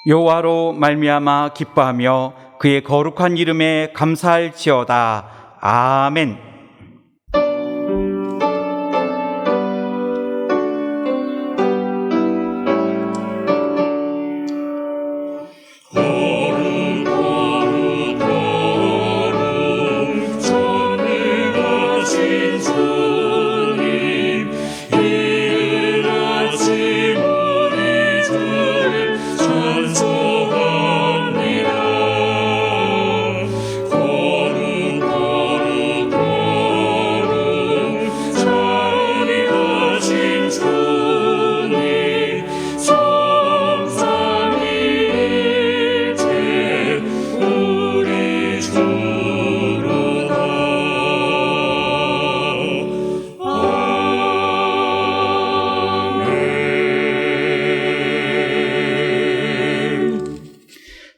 여호와로 말미암아 기뻐하며 그의 거룩한 이름에 감사할지어다. 아멘.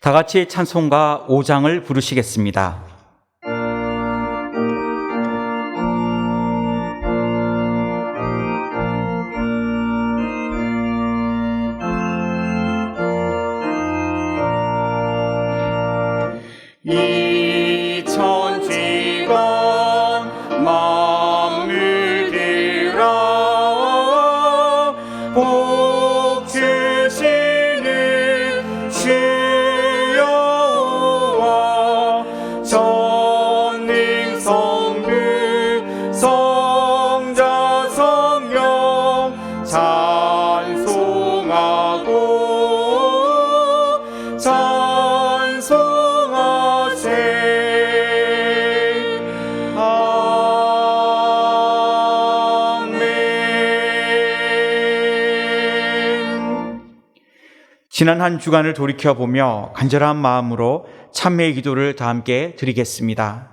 다 같이 찬송가 5장을 부르시겠습니다. 이 천지가 만물 들어 복 주시는 주여와 전능 성부 성자 성령 찬송하고 지난 한 주간을 돌이켜보며 간절한 마음으로 참회의 기도를 다 함께 드리겠습니다.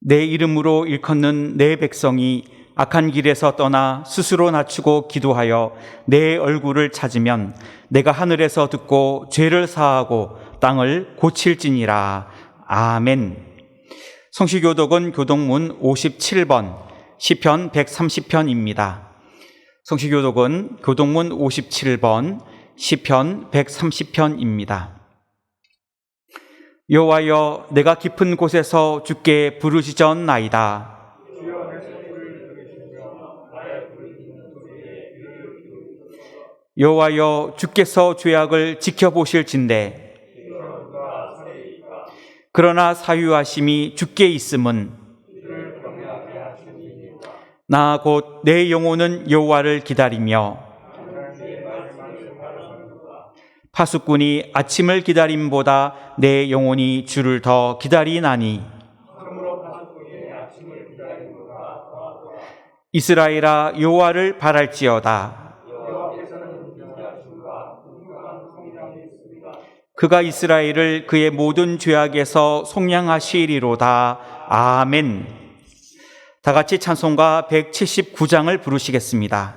내 이름으로 일컫는 내 백성이 악한 길에서 떠나 스스로 낮추고 기도하여 내 얼굴을 찾으면 내가 하늘에서 듣고 죄를 사하고 땅을 고칠지니라. 아멘. 성시교독은 교독문 57번 시편 130편입니다. 성시교독은 교독문 57번 시편 130편입니다. 여호와여, 내가 깊은 곳에서 주께 부르짖었나이다. 여호와여, 주께서 죄악을 지켜보실진대 그러나 사유하심이 주께 있음은 나 곧 내 영혼은 여호와를 기다리며 파수꾼이 아침을 기다림보다 내 영혼이 주를 더 기다리나니 이스라엘아, 여호와를 바랄지어다. 그가 이스라엘을 그의 모든 죄악에서 속량하시리로다. 아멘. 다 같이 찬송가 179장을 부르시겠습니다.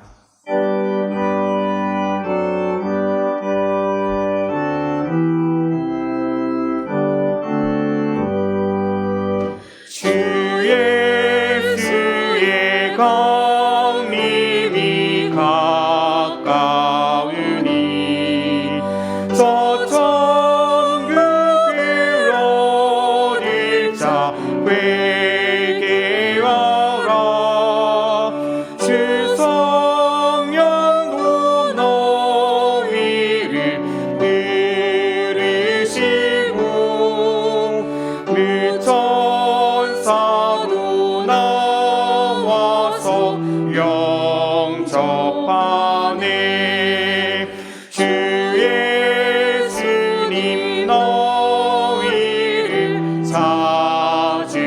회개하라. 주 성령도 너희를 들으시고 그 천사도 나와서 영접하네. 주 예수님 너희를 찾으시니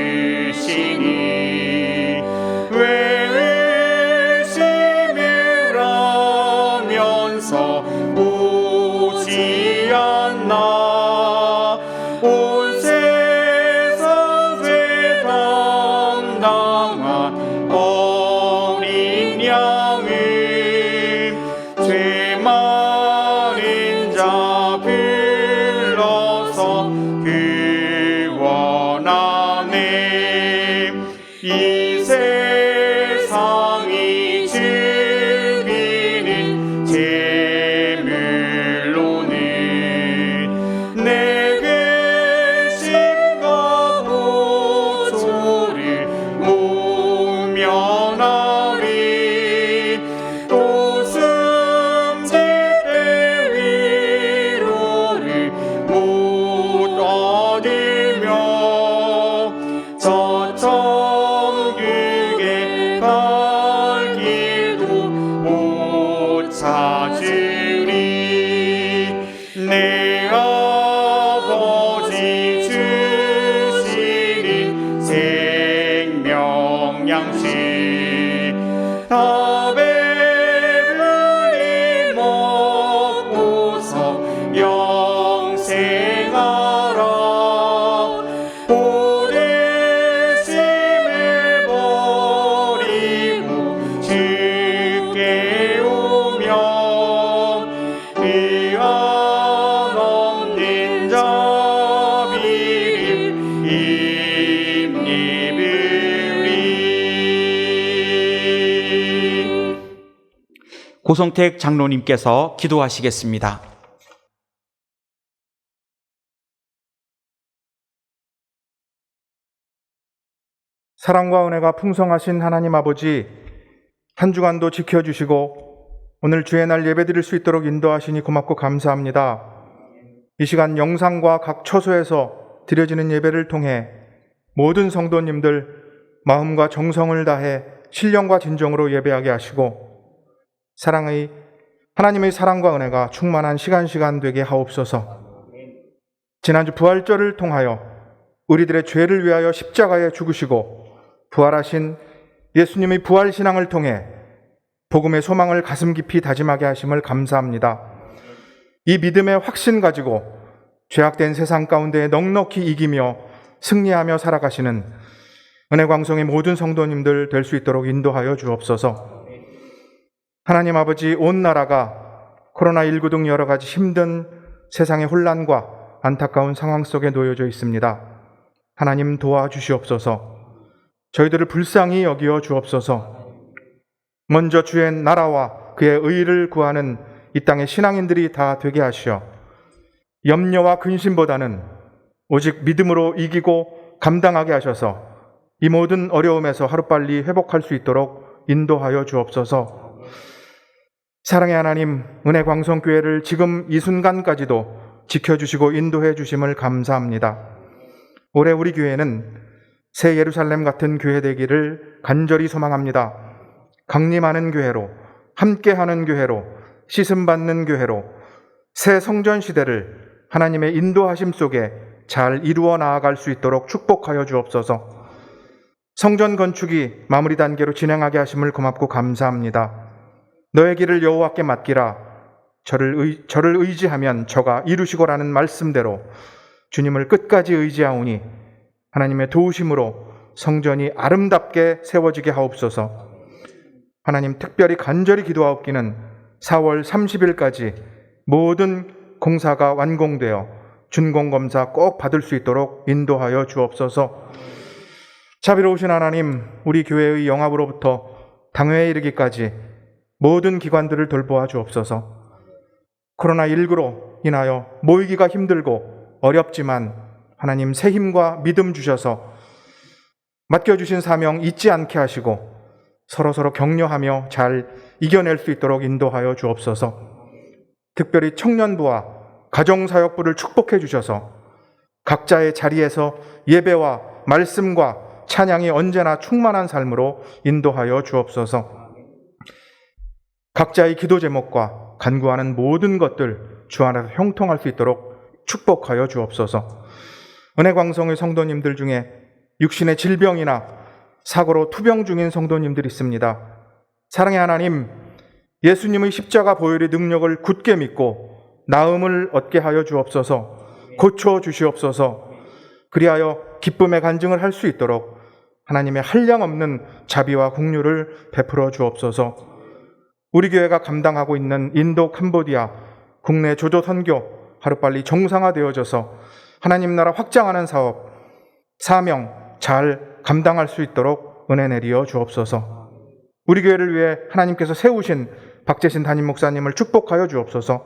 왜 의심을 하면서 오지 않나. 온 세상 죄 담당한 어린 양은 죄 많은 자 불러서 구원하네. 이 세상이 즐기는 재물로는 내 근심과 고초를 모면하리. 또 숨질 때 위로를 못 얻으며 저 천국에 갈 길도 못 찾으리. 내 아버지 주시는 생명 양식 다 배불리 먹고서 영생하라. 오대심을 버리고 주께 오며 의한 없는 자비를 힘입으리. 고성택 장로님께서 기도하시겠습니다. 사랑과 은혜가 풍성하신 하나님 아버지, 한 주간도 지켜주시고 오늘 주의 날 예배드릴 수 있도록 인도하시니 고맙고 감사합니다. 이 시간 영상과 각 처소에서 드려지는 예배를 통해 모든 성도님들 마음과 정성을 다해 신령과 진정으로 예배하게 하시고 하나님의 사랑과 은혜가 충만한 시간 되게 하옵소서. 지난주 부활절을 통하여 우리들의 죄를 위하여 십자가에 죽으시고 부활하신 예수님의 부활신앙을 통해 복음의 소망을 가슴 깊이 다짐하게 하심을 감사합니다. 이 믿음의 확신 가지고 죄악된 세상 가운데 넉넉히 이기며 승리하며 살아가시는 은혜광성의 모든 성도님들 될 수 있도록 인도하여 주옵소서. 하나님 아버지, 온 나라가 코로나19 등 여러 가지 힘든 세상의 혼란과 안타까운 상황 속에 놓여져 있습니다. 하나님 도와주시옵소서. 저희들을 불쌍히 여기어 주옵소서. 먼저 주의 나라와 그의 의를 구하는 이 땅의 신앙인들이 다 되게 하시어 염려와 근심보다는 오직 믿음으로 이기고 감당하게 하셔서 이 모든 어려움에서 하루빨리 회복할 수 있도록 인도하여 주옵소서. 사랑의 하나님, 은혜광성교회를 지금 이 순간까지도 지켜주시고 인도해 주심을 감사합니다. 올해 우리 교회는 새 예루살렘 같은 교회 되기를 간절히 소망합니다. 강림하는 교회로, 함께하는 교회로, 씻음받는 교회로 새 성전 시대를 하나님의 인도하심 속에 잘 이루어 나아갈 수 있도록 축복하여 주옵소서. 성전 건축이 마무리 단계로 진행하게 하심을 고맙고 감사합니다. 너의 길을 여호와께 맡기라. 저를 의지하면 저가 이루시고라는 말씀대로 주님을 끝까지 의지하오니 하나님의 도우심으로 성전이 아름답게 세워지게 하옵소서. 하나님, 특별히 간절히 기도하옵기는 4월 30일까지 모든 공사가 완공되어 준공검사 꼭 받을 수 있도록 인도하여 주옵소서. 자비로우신 하나님, 우리 교회의 영합으로부터 당회에 이르기까지 모든 기관들을 돌보아 주옵소서. 코로나19로 인하여 모이기가 힘들고 어렵지만 하나님 새 힘과 믿음 주셔서 맡겨주신 사명 잊지 않게 하시고 서로서로 격려하며 잘 이겨낼 수 있도록 인도하여 주옵소서. 특별히 청년부와 가정사역부를 축복해 주셔서 각자의 자리에서 예배와 말씀과 찬양이 언제나 충만한 삶으로 인도하여 주옵소서. 각자의 기도 제목과 간구하는 모든 것들 주 안에서 형통할 수 있도록 축복하여 주옵소서. 은혜광성의 성도님들 중에 육신의 질병이나 사고로 투병 중인 성도님들이 있습니다. 사랑의 하나님, 예수님의 십자가 보혈의 능력을 굳게 믿고 나음을 얻게 하여 주옵소서. 고쳐 주시옵소서. 그리하여 기쁨의 간증을 할 수 있도록 하나님의 한량없는 자비와 긍휼을 베풀어 주옵소서. 우리 교회가 감당하고 있는 인도 캄보디아 국내 조조 선교 하루빨리 정상화되어져서 하나님 나라 확장하는 사업, 사명 잘 감당할 수 있도록 은혜 내리어 주옵소서. 우리 교회를 위해 하나님께서 세우신 박재신 담임 목사님을 축복하여 주옵소서.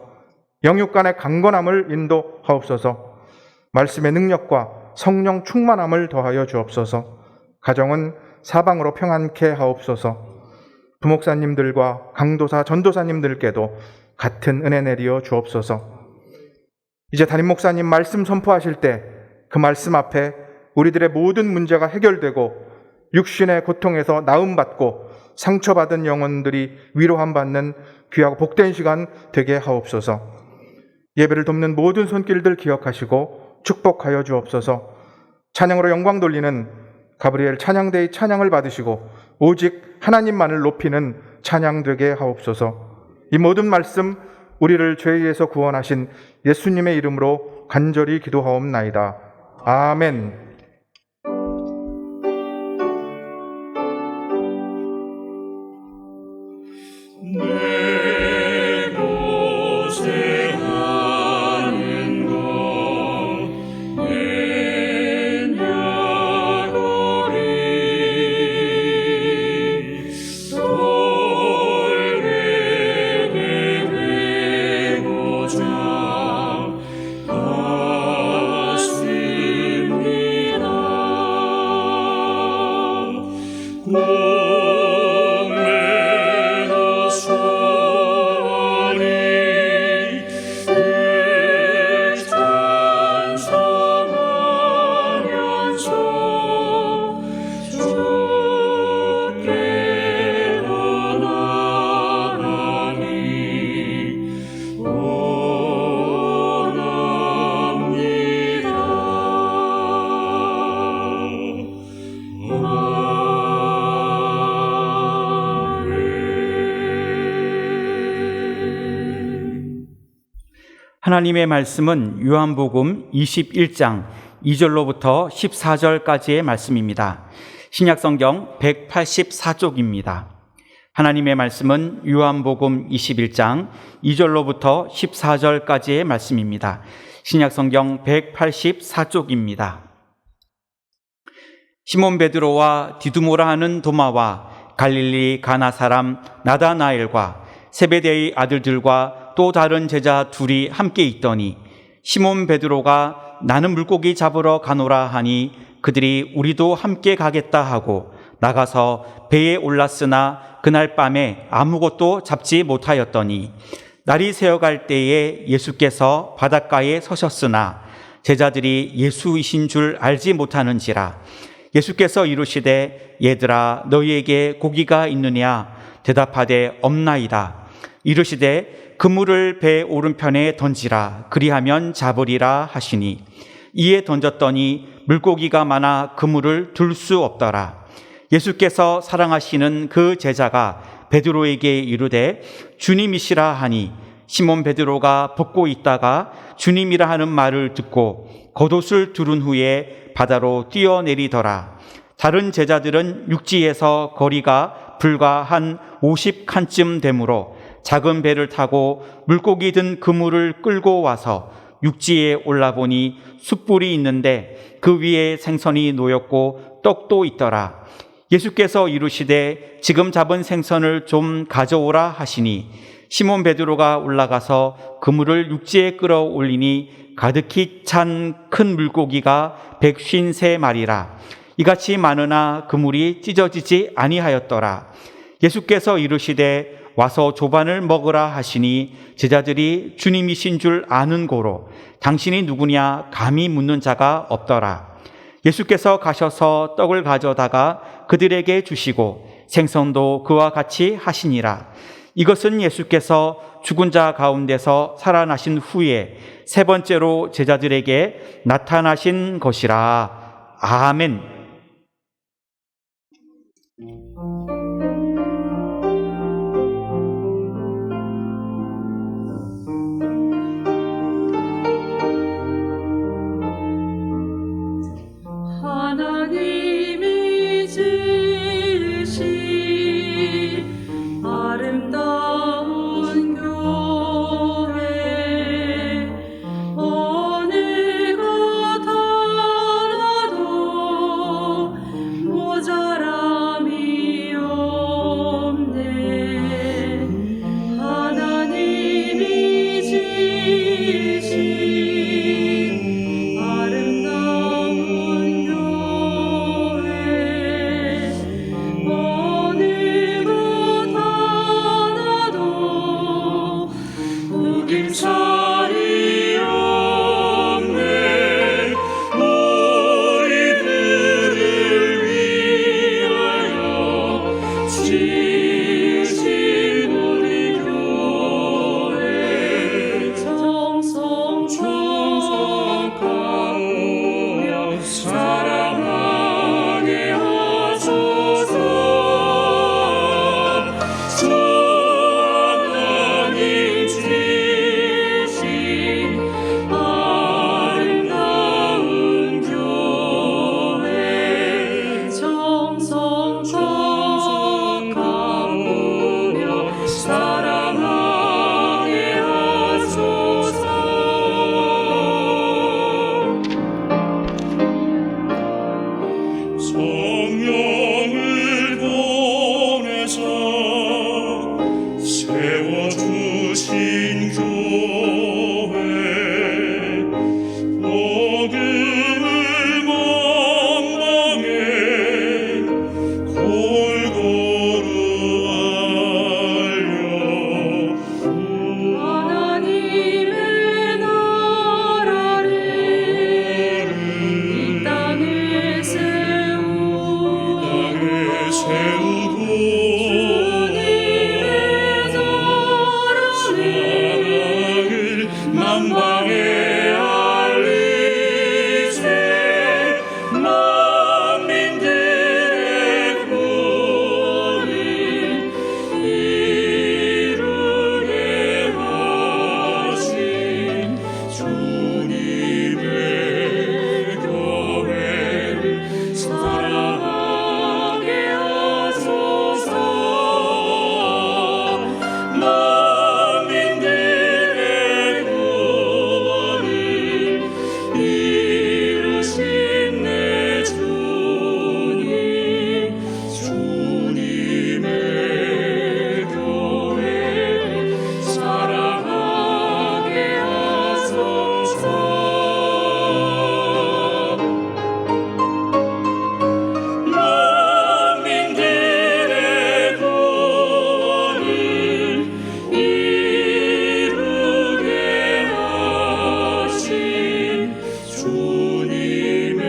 영육 간의 강건함을 인도하옵소서. 말씀의 능력과 성령 충만함을 더하여 주옵소서. 가정은 사방으로 평안케 하옵소서. 부목사님들과 강도사, 전도사님들께도 같은 은혜 내리어 주옵소서. 이제 담임 목사님 말씀 선포하실 때 그 말씀 앞에 우리들의 모든 문제가 해결되고 육신의 고통에서 나음받고 상처받은 영혼들이 위로함 받는 귀하고 복된 시간 되게 하옵소서. 예배를 돕는 모든 손길들 기억하시고 축복하여 주옵소서. 찬양으로 영광 돌리는 가브리엘 찬양대의 찬양을 받으시고 오직 하나님만을 높이는 찬양 되게 하옵소서. 이 모든 말씀 우리를 죄에서 구원하신 예수님의 이름으로 간절히 기도하옵나이다. 아멘. 하나님의 말씀은 요한복음 21장 2절로부터 14절까지의 말씀입니다. 신약성경 184쪽입니다. 하나님의 말씀은 요한복음 21장 2절로부터 14절까지의 말씀입니다. 신약성경 184쪽입니다. 시몬 베드로와 디두모라 하는 도마와 갈릴리 가나 사람 나다나엘과 세베대의 아들들과 또 다른 제자 둘이 함께 있더니 시몬 베드로가 나는 물고기 잡으러 가노라 하니 그들이 우리도 함께 가겠다 하고 나가서 배에 올랐으나 그날 밤에 아무것도 잡지 못하였더니 날이 새어갈 때에 예수께서 바닷가에 서셨으나 제자들이 예수이신 줄 알지 못하는지라. 예수께서 이르시되 얘들아 너희에게 고기가 있느냐 대답하되 없나이다. 이르시되 그물을 배 오른편에 던지라 그리하면 잡으리라 하시니 이에 던졌더니 물고기가 많아 그물을 둘 수 없더라. 예수께서 사랑하시는 그 제자가 베드로에게 이르되 주님이시라 하니 시몬 베드로가 벗고 있다가 주님이라 하는 말을 듣고 겉옷을 두른 후에 바다로 뛰어내리더라. 다른 제자들은 육지에서 거리가 불과 한 50칸쯤 되므로 작은 배를 타고 물고기 든 그물을 끌고 와서 육지에 올라보니 숯불이 있는데 그 위에 생선이 놓였고 떡도 있더라. 예수께서 이르시되 지금 잡은 생선을 좀 가져오라 하시니 시몬 베드로가 올라가서 그물을 육지에 끌어올리니 가득히 찬 큰 물고기가 153마리라. 이같이 많으나 그물이 찢어지지 아니하였더라. 예수께서 이르시되 와서 조반을 먹으라 하시니 제자들이 주님이신 줄 아는 고로 당신이 누구냐 감히 묻는 자가 없더라. 예수께서 가셔서 떡을 가져다가 그들에게 주시고 생선도 그와 같이 하시니라. 이것은 예수께서 죽은 자 가운데서 살아나신 후에 세 번째로 제자들에게 나타나신 것이라. 아멘. 하나님이 지으신 아름다운 교회 어느 것 하나도 모자람이 없네. 하나님이 지으신 아름다운 교회 어느 것 하나도 우김살이 없네. 우리들을 위하여 지으신 우리 교회 정성하며 사랑하게 하소서. 주 하나님 지으신 아름다운 교회 정성하며 사랑하게 하소서. 성령을 보내사 세워주신 교회 복음을 만방에 골고루 알려 하나님의 나라를 이 땅에 세우고 주님의 사랑을 만방에 알리세. 만민들의 구원을 이루게 하신 주님의 교회를 사랑하게 하소서. 만민들의 구원을 이루신 내 주님, 주님의 교회를 사랑하게 하소서. 만민들의 구원을 이루게 하신 주님의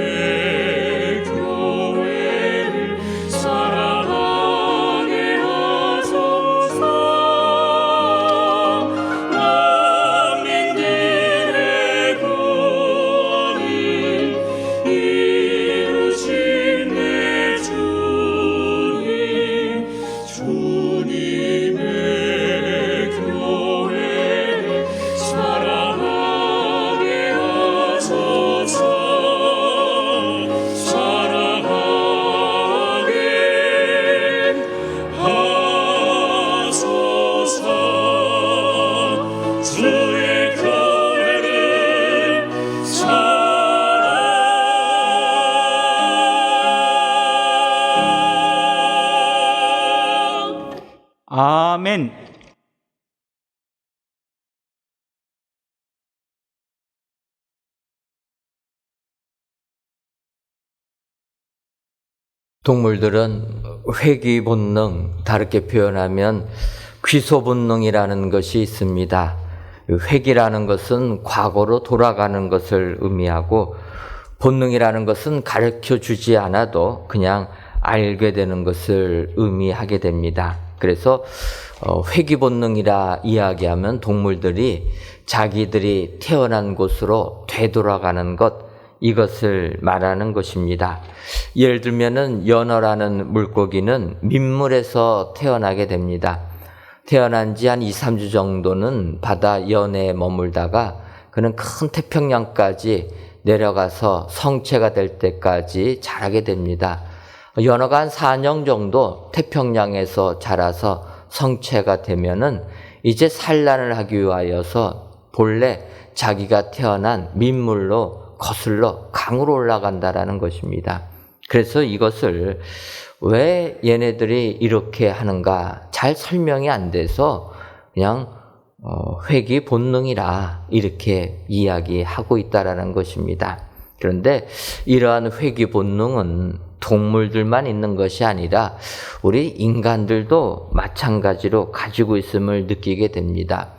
교회를 사랑하게 하소서. 만민들의 구원을 이루신 내 주님, 주님의 교회를 사랑하게 하소서. 사랑하게 하소서. 주의 교회를 아멘. 동물들은 회귀 본능, 다르게 표현하면 귀소 본능이라는 것이 있습니다. 회귀라는 것은 과거로 돌아가는 것을 의미하고, 본능이라는 것은 가르쳐 주지 않아도 그냥 알게 되는 것을 의미하게 됩니다. 그래서 회귀 본능이라 이야기하면 동물들이 자기들이 태어난 곳으로 되돌아가는 것, 이것을 말하는 것입니다. 예를 들면은 연어라는 물고기는 민물에서 태어나게 됩니다. 태어난 지 한 2, 3주 정도는 바다 연해에 머물다가 그는 큰 태평양까지 내려가서 성체가 될 때까지 자라게 됩니다. 연어가 한 4년 정도 태평양에서 자라서 성체가 되면은 이제 산란을 하기 위하여서 본래 자기가 태어난 민물로 거슬러 강으로 올라간다라는 것입니다. 그래서 이것을 왜 얘네들이 이렇게 하는가 잘 설명이 안 돼서 그냥 회귀 본능이라 이렇게 이야기하고 있다라는 것입니다. 그런데 이러한 회귀 본능은 동물들만 있는 것이 아니라 우리 인간들도 마찬가지로 가지고 있음을 느끼게 됩니다.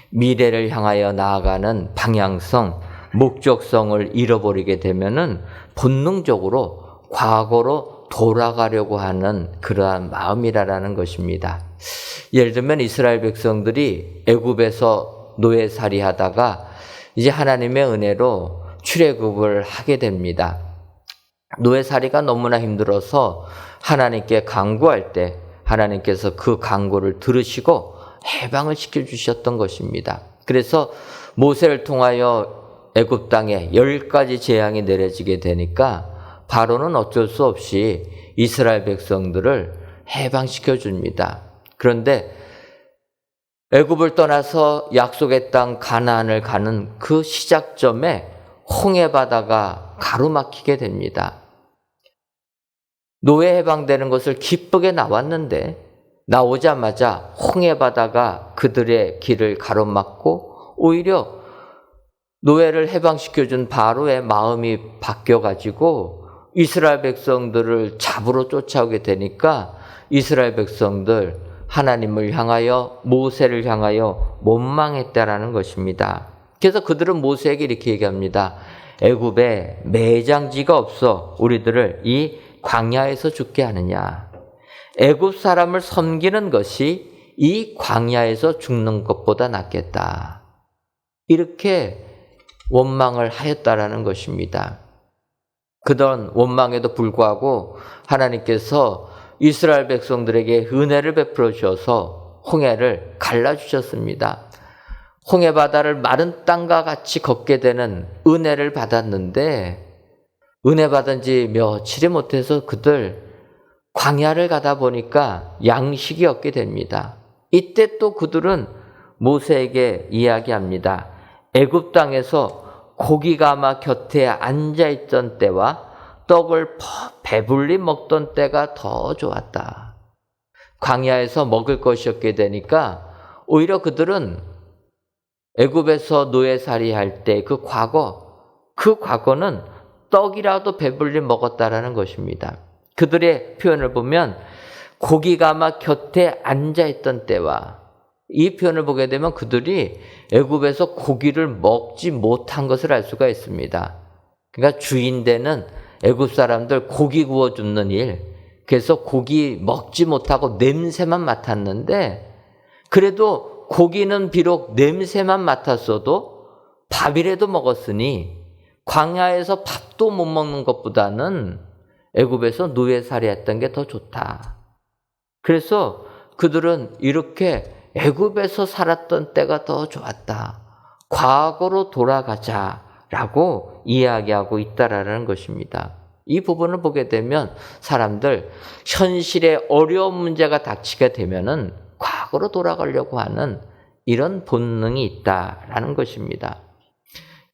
미래를 향하여 나아가는 방향성, 목적성을 잃어버리게 되면은 본능적으로 과거로 돌아가려고 하는 그러한 마음이라는 것입니다. 예를 들면 이스라엘 백성들이 애굽에서 노예살이 하다가 이제 하나님의 은혜로 출애굽을 하게 됩니다. 노예살이가 너무나 힘들어서 하나님께 간구할 때 하나님께서 그 간구를 들으시고 해방을 시켜주셨던 것입니다. 그래서 모세를 통하여 애굽 땅에 10가지 재앙이 내려지게 되니까 바로는 어쩔 수 없이 이스라엘 백성들을 해방시켜 줍니다. 그런데 애굽을 떠나서 약속의 땅 가나안을 가는 그 시작점에 홍해 바다가 가로막히게 됩니다. 노예 해방되는 것을 기쁘게 나왔는데 나오자마자 홍해 바다가 그들의 길을 가로막고 오히려 노예를 해방시켜준 바로의 마음이 바뀌어가지고 이스라엘 백성들을 잡으러 쫓아오게 되니까 이스라엘 백성들 하나님을 향하여 모세를 향하여 원망했다라는 것입니다. 그래서 그들은 모세에게 이렇게 얘기합니다. 애굽에 매장지가 없어 우리들을 이 광야에서 죽게 하느냐. 애굽 사람을 섬기는 것이 이 광야에서 죽는 것보다 낫겠다. 이렇게 원망을 하였다라는 것입니다. 그런 원망에도 불구하고 하나님께서 이스라엘 백성들에게 은혜를 베풀어 주셔서 홍해를 갈라주셨습니다. 홍해 바다를 마른 땅과 같이 걷게 되는 은혜를 받았는데 은혜 받은 지 며칠이 못해서 그들 광야를 가다 보니까 양식이 없게 됩니다. 이때 또 그들은 모세에게 이야기합니다. 애굽 땅에서 고기가 아마 곁에 앉아있던 때와 떡을 배불리 먹던 때가 더 좋았다. 광야에서 먹을 것이 없게 되니까 오히려 그들은 애굽에서 노예살이 할 때 그 과거는 떡이라도 배불리 먹었다라는 것입니다. 그들의 표현을 보면 고기가 아마 곁에 앉아있던 때와 이 표현을 보게 되면 그들이 애굽에서 고기를 먹지 못한 것을 알 수가 있습니다. 그러니까 주인되는 애굽 사람들 고기 구워 줍는 일, 그래서 고기 먹지 못하고 냄새만 맡았는데 그래도 고기는 비록 냄새만 맡았어도 밥이라도 먹었으니 광야에서 밥도 못 먹는 것보다는 애굽에서 노예살이 했던 게 더 좋다. 그래서 그들은 이렇게 애굽에서 살았던 때가 더 좋았다. 과거로 돌아가자라고 이야기하고 있다라는 것입니다. 이 부분을 보게 되면 사람들 현실에 어려운 문제가 닥치게 되면은 과거로 돌아가려고 하는 이런 본능이 있다라는 것입니다.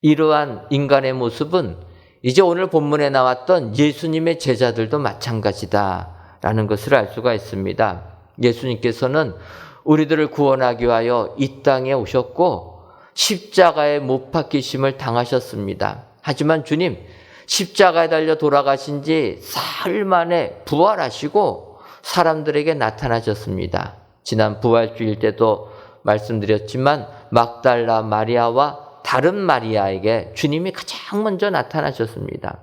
이러한 인간의 모습은 이제 오늘 본문에 나왔던 예수님의 제자들도 마찬가지다라는 것을 알 수가 있습니다. 예수님께서는 우리들을 구원하기 위하여 이 땅에 오셨고 십자가에 못 박히심을 당하셨습니다. 하지만 주님, 십자가에 달려 돌아가신 지 사흘 만에 부활하시고 사람들에게 나타나셨습니다. 지난 부활주일 때도 말씀드렸지만 막달라 마리아와 다른 마리아에게 주님이 가장 먼저 나타나셨습니다.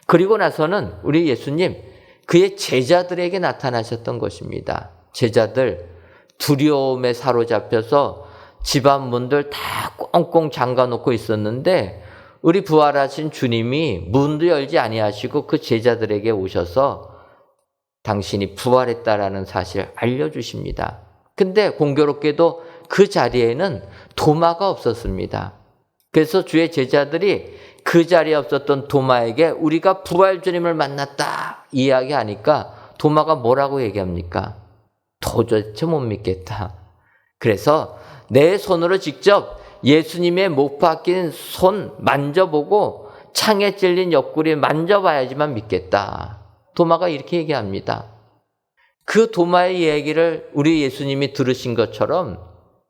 그리고 나서는 우리 예수님 그의 제자들에게 나타나셨던 것입니다. 제자들 두려움에 사로잡혀서 집안 문들 다 꽁꽁 잠가놓고 있었는데 우리 부활하신 주님이 문도 열지 아니하시고 그 제자들에게 오셔서 당신이 부활했다라는 사실을 알려주십니다. 근데 공교롭게도 그 자리에는 도마가 없었습니다. 그래서 주의 제자들이 그 자리에 없었던 도마에게 우리가 부활 주님을 만났다 이야기하니까 도마가 뭐라고 얘기합니까? 도대체 못 믿겠다. 그래서 내 손으로 직접 예수님의 못 박힌 손 만져보고 창에 찔린 옆구리 만져봐야지만 믿겠다. 도마가 이렇게 얘기합니다. 그 도마의 얘기를 우리 예수님이 들으신 것처럼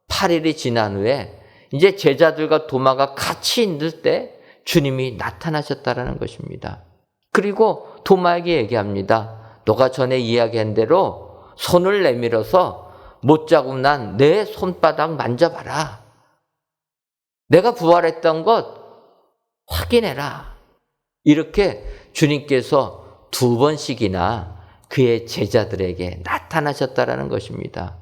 8일이 지난 후에 이제 제자들과 도마가 같이 있을 때 주님이 나타나셨다라는 것입니다. 그리고 도마에게 얘기합니다. 너가 전에 이야기한 대로 손을 내밀어서 못자국 난 내 손바닥 만져봐라. 내가 부활했던 것 확인해라. 이렇게 주님께서 2번씩이나 그의 제자들에게 나타나셨다라는 것입니다.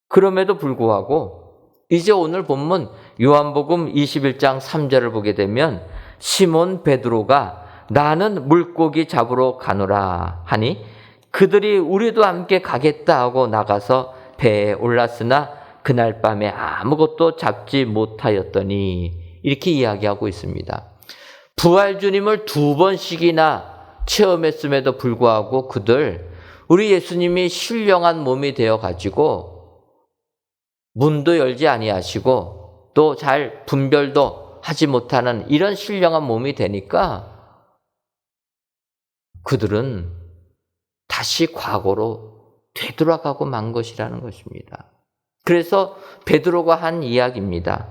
그럼에도 불구하고 이제 오늘 본문 요한복음 21장 3절을 보게 되면 시몬 베드로가 나는 물고기 잡으러 가노라 하니 그들이 우리도 함께 가겠다 하고 나가서 배에 올랐으나 그날 밤에 아무것도 잡지 못하였더니 이렇게 이야기하고 있습니다. 부활 주님을 2번씩이나 체험했음에도 불구하고 그들 우리 예수님이 신령한 몸이 되어 가지고 문도 열지 아니하시고 또 잘 분별도 하지 못하는 이런 신령한 몸이 되니까 그들은 다시 과거로 되돌아가고 만 것이라는 것입니다. 그래서 베드로가 한 이야기입니다.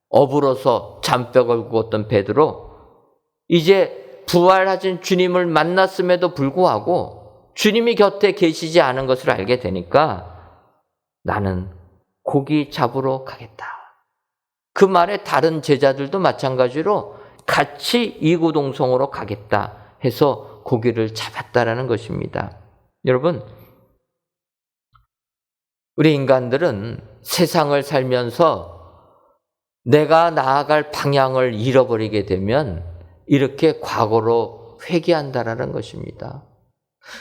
어불어서 잔뼈를 굽었던 베드로 이제 부활하신 주님을 만났음에도 불구하고 주님이 곁에 계시지 않은 것을 알게 되니까 나는 고기 잡으러 가겠다. 그 말에 다른 제자들도 마찬가지로 같이 이구동성으로 가겠다 해서 고기를 잡았다라는 것입니다. 여러분, 우리 인간들은 세상을 살면서 내가 나아갈 방향을 잃어버리게 되면 이렇게 과거로 회귀한다라는 것입니다.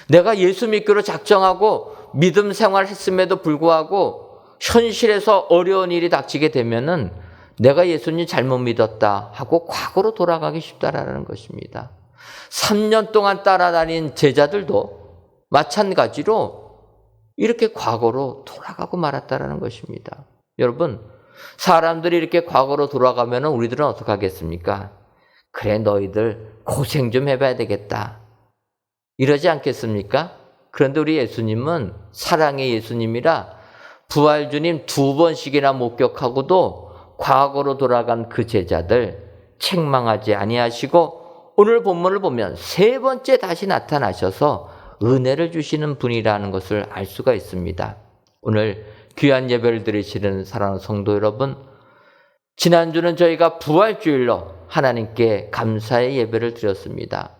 내가 예수 믿기로 작정하고 믿음 생활했음에도 불구하고 현실에서 어려운 일이 닥치게 되면은 내가 예수님 잘못 믿었다 하고 과거로 돌아가기 쉽다라는 것입니다. 3년 동안 따라다닌 제자들도 마찬가지로 이렇게 과거로 돌아가고 말았다라는 것입니다. 여러분, 사람들이 이렇게 과거로 돌아가면 우리들은 어떻게 하겠습니까? 그래, 너희들 고생 좀 해봐야 되겠다. 이러지 않겠습니까? 그런데 우리 예수님은 사랑의 예수님이라 부활주님 2번씩이나 목격하고도 과거로 돌아간 그 제자들 책망하지 아니하시고 오늘 본문을 보면 3번째 다시 나타나셔서 은혜를 주시는 분이라는 것을 알 수가 있습니다. 오늘 귀한 예배를 드리시는 사랑하는 성도 여러분, 지난주는 저희가 부활주일로 하나님께 감사의 예배를 드렸습니다.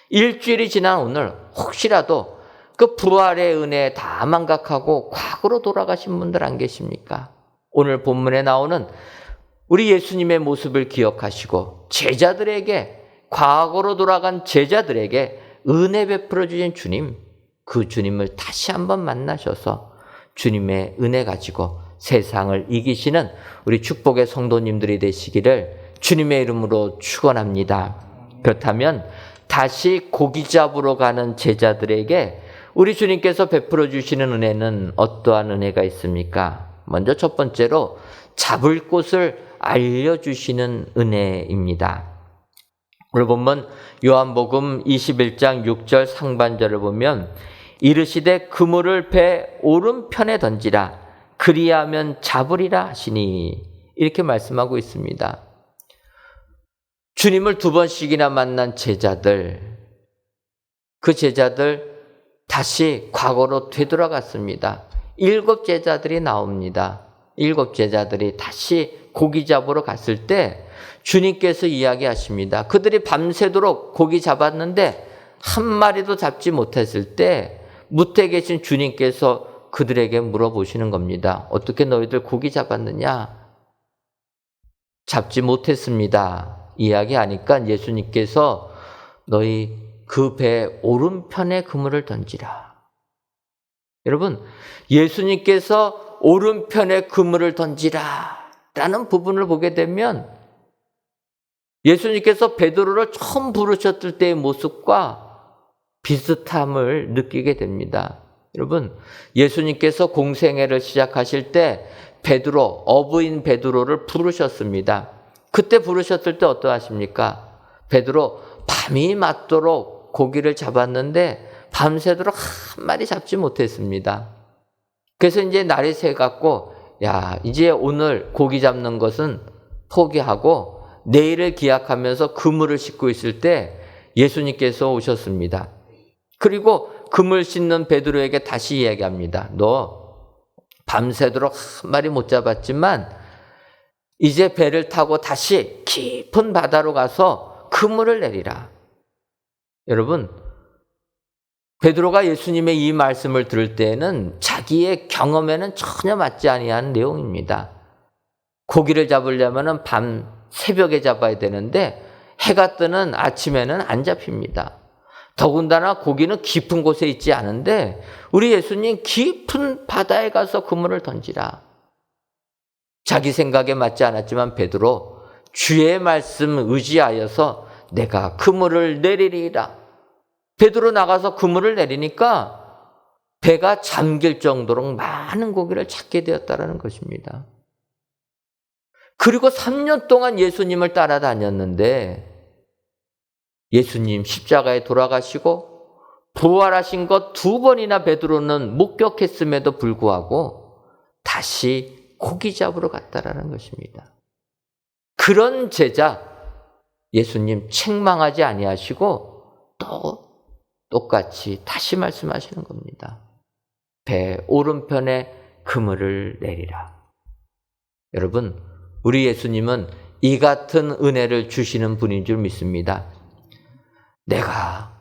일주일이 지난 오늘 혹시라도 그 부활의 은혜에 다 망각하고 과거로 돌아가신 분들 안 계십니까? 오늘 본문에 나오는 우리 예수님의 모습을 기억하시고 제자들에게, 과거로 돌아간 제자들에게 은혜 베풀어 주신 주님, 그 주님을 다시 한번 만나셔서 주님의 은혜 가지고 세상을 이기시는 우리 축복의 성도님들이 되시기를 주님의 이름으로 축원합니다. 그렇다면 다시 고기 잡으러 가는 제자들에게 우리 주님께서 베풀어 주시는 은혜는 어떠한 은혜가 있습니까? 먼저 첫 번째로 잡을 곳을 알려주시는 은혜입니다. 오늘 본문 요한복음 21장 6절 상반절을 보면 이르시되 그물을 배 오른편에 던지라 그리하면 잡으리라 하시니 이렇게 말씀하고 있습니다. 주님을 2번씩이나 만난 제자들, 그 제자들 다시 과거로 되돌아갔습니다. 7 제자들이 나옵니다. 7 제자들이 다시 고기 잡으러 갔을 때 주님께서 이야기하십니다. 그들이 밤새도록 고기 잡았는데 한 마리도 잡지 못했을 때 무태 계신 주님께서 그들에게 물어보시는 겁니다. 어떻게 너희들 고기 잡았느냐? 잡지 못했습니다. 이야기하니까 예수님께서 너희 그 배 오른편에 그물을 던지라. 여러분, 예수님께서 오른편에 그물을 던지라 라는 부분을 보게 되면 예수님께서 베드로를 처음 부르셨을 때의 모습과 비슷함을 느끼게 됩니다. 여러분, 예수님께서 공생애를 시작하실 때 베드로, 어부인 베드로를 부르셨습니다. 그때 부르셨을 때 어떠하십니까? 베드로, 밤이 맞도록 고기를 잡았는데 밤새도록 한 마리 잡지 못했습니다. 그래서 이제 날이 새갖고 야, 이제 오늘 고기 잡는 것은 포기하고 내일을 기약하면서 그물을 싣고 있을 때 예수님께서 오셨습니다. 그리고 그물 싣는 베드로에게 다시 이야기합니다. 너 밤새도록 한 마리 못 잡았지만 이제 배를 타고 다시 깊은 바다로 가서 그물을 내리라. 여러분, 베드로가 예수님의 이 말씀을 들을 때에는 자기의 경험에는 전혀 맞지 아니한 내용입니다. 고기를 잡으려면 밤 새벽에 잡아야 되는데 해가 뜨는 아침에는 안 잡힙니다. 더군다나 고기는 깊은 곳에 있지 않은데 우리 예수님 깊은 바다에 가서 그물을 던지라. 자기 생각에 맞지 않았지만 베드로 주의 말씀 의지하여서 내가 그물을 내리리라. 베드로 나가서 그물을 내리니까 배가 잠길 정도로 많은 고기를 찾게 되었다는 것입니다. 그리고 3년 동안 예수님을 따라다녔는데 예수님 십자가에 돌아가시고 부활하신 것 2번이나 베드로는 목격했음에도 불구하고 다시 고기 잡으러 갔다라는 것입니다. 그런 제자 예수님 책망하지 아니하시고 또 똑같이 다시 말씀하시는 겁니다. 배 오른편에 그물을 내리라. 여러분, 우리 예수님은 이 같은 은혜를 주시는 분인 줄 믿습니다. 내가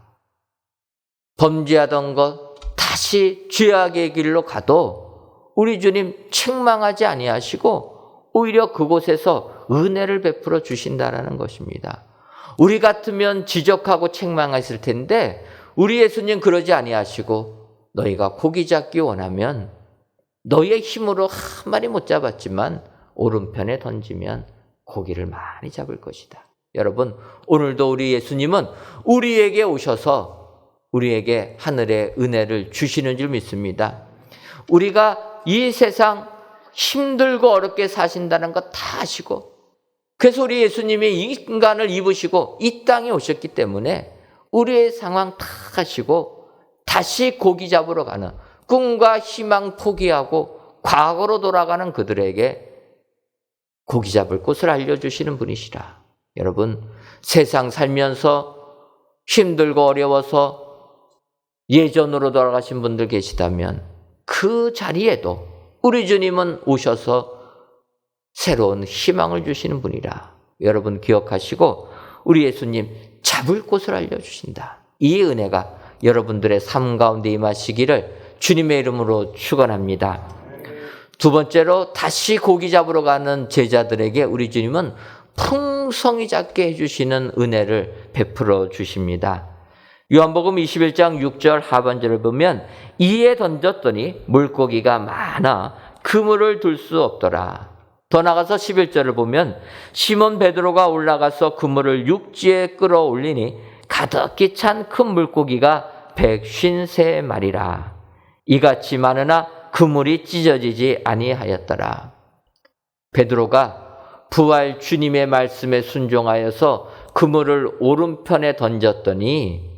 범죄하던 것 다시 죄악의 길로 가도 우리 주님 책망하지 아니하시고 오히려 그곳에서 은혜를 베풀어 주신다라는 것입니다. 우리 같으면 지적하고 책망했을 텐데 우리 예수님 그러지 아니하시고 너희가 고기 잡기 원하면 너희의 힘으로 한 마리 못 잡았지만 오른편에 던지면 고기를 많이 잡을 것이다. 여러분, 오늘도 우리 예수님은 우리에게 오셔서 우리에게 하늘의 은혜를 주시는 줄 믿습니다. 우리가 이 세상 힘들고 어렵게 사신다는 것 다 아시고 그래서 우리 예수님이 이 인간을 입으시고 이 땅에 오셨기 때문에 우리의 상황 다 아시고 다시 고기 잡으러 가는 꿈과 희망 포기하고 과거로 돌아가는 그들에게 고기 잡을 곳을 알려주시는 분이시라. 여러분, 세상 살면서 힘들고 어려워서 예전으로 돌아가신 분들 계시다면 그 자리에도 우리 주님은 오셔서 새로운 희망을 주시는 분이라. 여러분 기억하시고 우리 예수님 잡을 곳을 알려주신다. 이 은혜가 여러분들의 삶 가운데 임하시기를 주님의 이름으로 축원합니다. 2번째로 다시 고기 잡으러 가는 제자들에게 우리 주님은 풍성히 잡게 해주시는 은혜를 베풀어 주십니다. 요한복음 21장 6절 하반절을 보면 이에 던졌더니 물고기가 많아 그물을 둘 수 없더라. 더 나가서 11절을 보면 시몬 베드로가 올라가서 그물을 육지에 끌어올리니 가득히 찬 큰 물고기가 153마리라. 이같이 많으나 그물이 찢어지지 아니하였더라. 베드로가 부활 주님의 말씀에 순종하여서 그물을 오른편에 던졌더니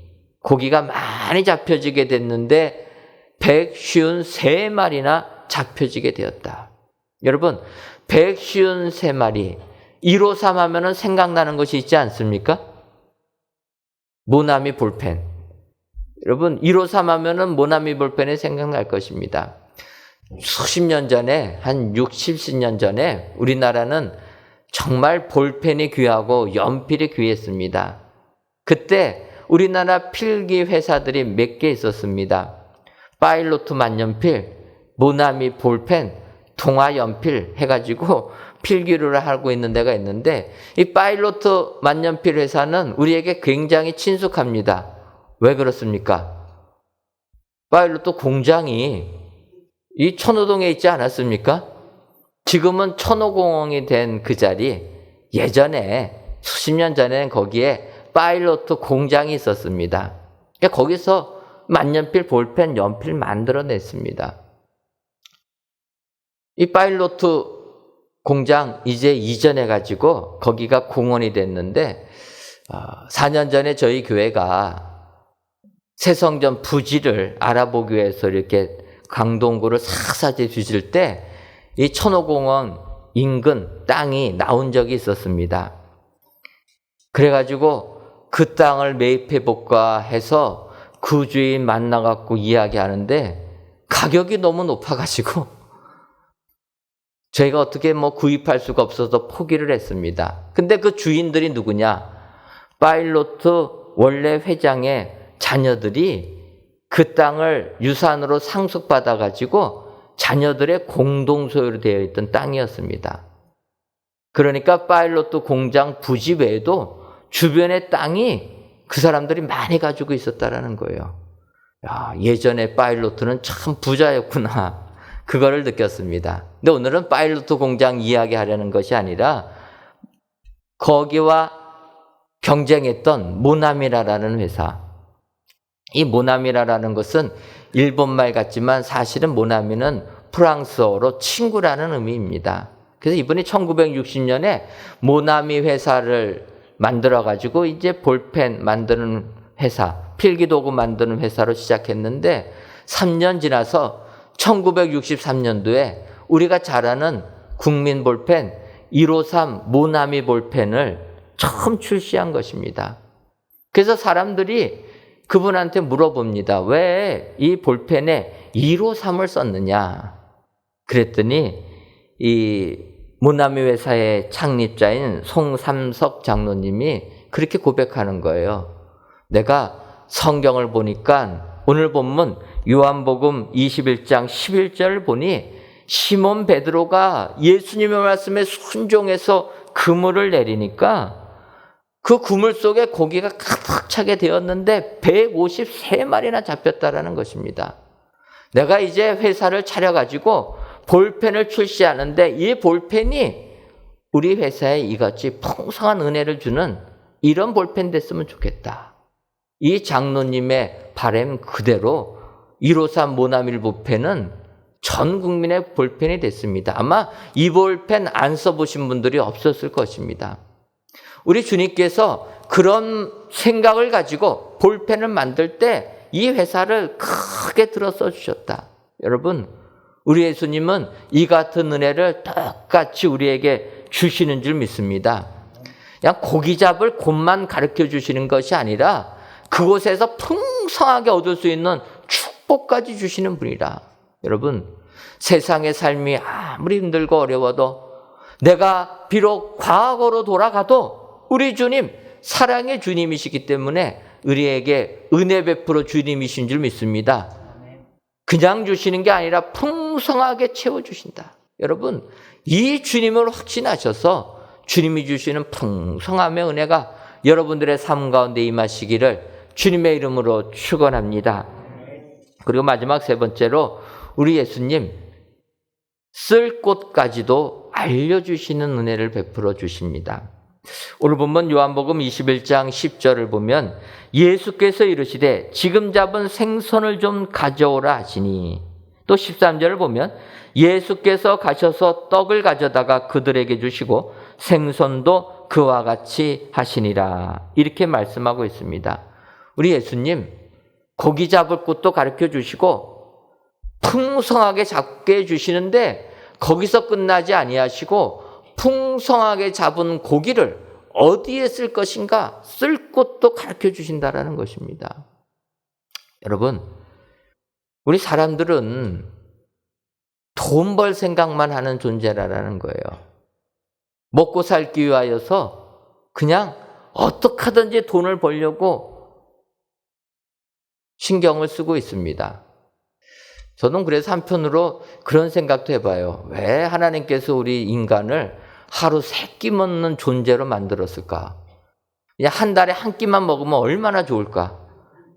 고기가 많이 잡혀지게 됐는데 153마리나 잡혀지게 되었다. 여러분, 153마리, 153 하면은 생각나는 것이 있지 않습니까? 모나미 볼펜. 여러분 153 하면은 모나미 볼펜이 생각날 것입니다. 수십 년 전에 한 60, 70년 전에 우리나라는 정말 볼펜이 귀하고 연필이 귀했습니다. 그때 우리나라 필기 회사들이 몇 개 있었습니다. 파일로트 만년필, 모나미 볼펜, 동아연필 해가지고 필기를 하고 있는 데가 있는데 이 파일로트 만년필 회사는 우리에게 굉장히 친숙합니다. 왜 그렇습니까? 파일로트 공장이 이 천호동에 있지 않았습니까? 지금은 천호공원이 된 그 자리, 예전에 수십 년 전에는 거기에 파일로트 공장이 있었습니다. 그러니까 거기서 만년필, 볼펜, 연필 만들어냈습니다. 이 파일로트 공장 이제 이전해가지고 거기가 공원이 됐는데 4년 전에 저희 교회가 새성전 부지를 알아보기 위해서 이렇게 강동구를 샅샅이 뒤질 때 이 천호공원 인근 땅이 나온 적이 있었습니다. 그래가지고 그 땅을 매입해볼까 해서 그 주인 만나갖고 이야기하는데 가격이 너무 높아가지고 저희가 어떻게 구입할 수가 없어서 포기를 했습니다. 근데 그 주인들이 누구냐? 파일로트 원래 회장의 자녀들이 그 땅을 유산으로 상속받아가지고 자녀들의 공동소유로 되어 있던 땅이었습니다. 그러니까 파일로트 공장 부지 외에도 주변의 땅이 그 사람들이 많이 가지고 있었다라는 거예요. 야, 예전에 파일로트는 참 부자였구나. 그거를 느꼈습니다. 근데 오늘은 파일로트 공장 이야기하려는 것이 아니라 거기와 경쟁했던 모나미라라는 회사. 이 모나미라라는 것은 일본말 같지만 사실은 모나미는 프랑스어로 친구라는 의미입니다. 그래서 이분이 1960년에 모나미 회사를 만들어가지고 이제 볼펜 만드는 회사, 필기도구 만드는 회사로 시작했는데 3년 지나서 1963년도에 우리가 잘 아는 국민 볼펜 153 모나미 볼펜을 처음 출시한 것입니다. 그래서 사람들이 그분한테 물어봅니다. 왜 이 볼펜에 153을 썼느냐? 그랬더니 이 모나미 회사의 창립자인 송삼석 장로님이 그렇게 고백하는 거예요. 내가 성경을 보니까 오늘 본문 요한복음 21장 11절을 보니 시몬 베드로가 예수님의 말씀에 순종해서 그물을 내리니까 그 그물 속에 고기가 가득 차게 되었는데 153마리나 잡혔다라는 것입니다. 내가 이제 회사를 차려가지고 볼펜을 출시하는데 이 볼펜이 우리 회사에 이같이 풍성한 은혜를 주는 이런 볼펜 됐으면 좋겠다. 이 장로님의 바람 그대로 153 모나밀 볼펜은 전 국민의 볼펜이 됐습니다. 아마 이 볼펜 안 써보신 분들이 없었을 것입니다. 우리 주님께서 그런 생각을 가지고 볼펜을 만들 때 이 회사를 크게 들어 써주셨다. 여러분, 우리 예수님은 이 같은 은혜를 똑같이 우리에게 주시는 줄 믿습니다. 그냥 고기 잡을 곳만 가르쳐 주시는 것이 아니라 그곳에서 풍성하게 얻을 수 있는 축복까지 주시는 분이라. 여러분, 세상의 삶이 아무리 힘들고 어려워도 내가 비록 과거로 돌아가도 우리 주님, 사랑의 주님이시기 때문에 우리에게 은혜 베풀어 주님이신 줄 믿습니다. 그냥 주시는 게 아니라 풍성하게 채워주신다. 여러분, 이 주님을 확신하셔서 주님이 주시는 풍성함의 은혜가 여러분들의 삶 가운데 임하시기를 주님의 이름으로 축원합니다. 그리고 마지막 세 번째로 우리 예수님 쓸 곳까지도 알려주시는 은혜를 베풀어 주십니다. 오늘 본문 요한복음 21장 10절을 보면 예수께서 이르시되 지금 잡은 생선을 좀 가져오라 하시니, 또 13절을 보면 예수께서 가셔서 떡을 가져다가 그들에게 주시고 생선도 그와 같이 하시니라, 이렇게 말씀하고 있습니다. 우리 예수님 고기 잡을 곳도 가르쳐 주시고 풍성하게 잡게 해주시는데 거기서 끝나지 아니하시고 풍성하게 잡은 고기를 어디에 쓸 것인가 쓸 곳도 가르쳐 주신다라는 것입니다. 여러분, 우리 사람들은 돈 벌 생각만 하는 존재라는 거예요. 먹고 살기 위하여서 그냥 어떻게 하든지 돈을 벌려고 신경을 쓰고 있습니다. 저는 그래서 한편으로 그런 생각도 해봐요. 왜 하나님께서 우리 인간을 하루 3끼 먹는 존재로 만들었을까? 그냥 한 달에 한 끼만 먹으면 얼마나 좋을까?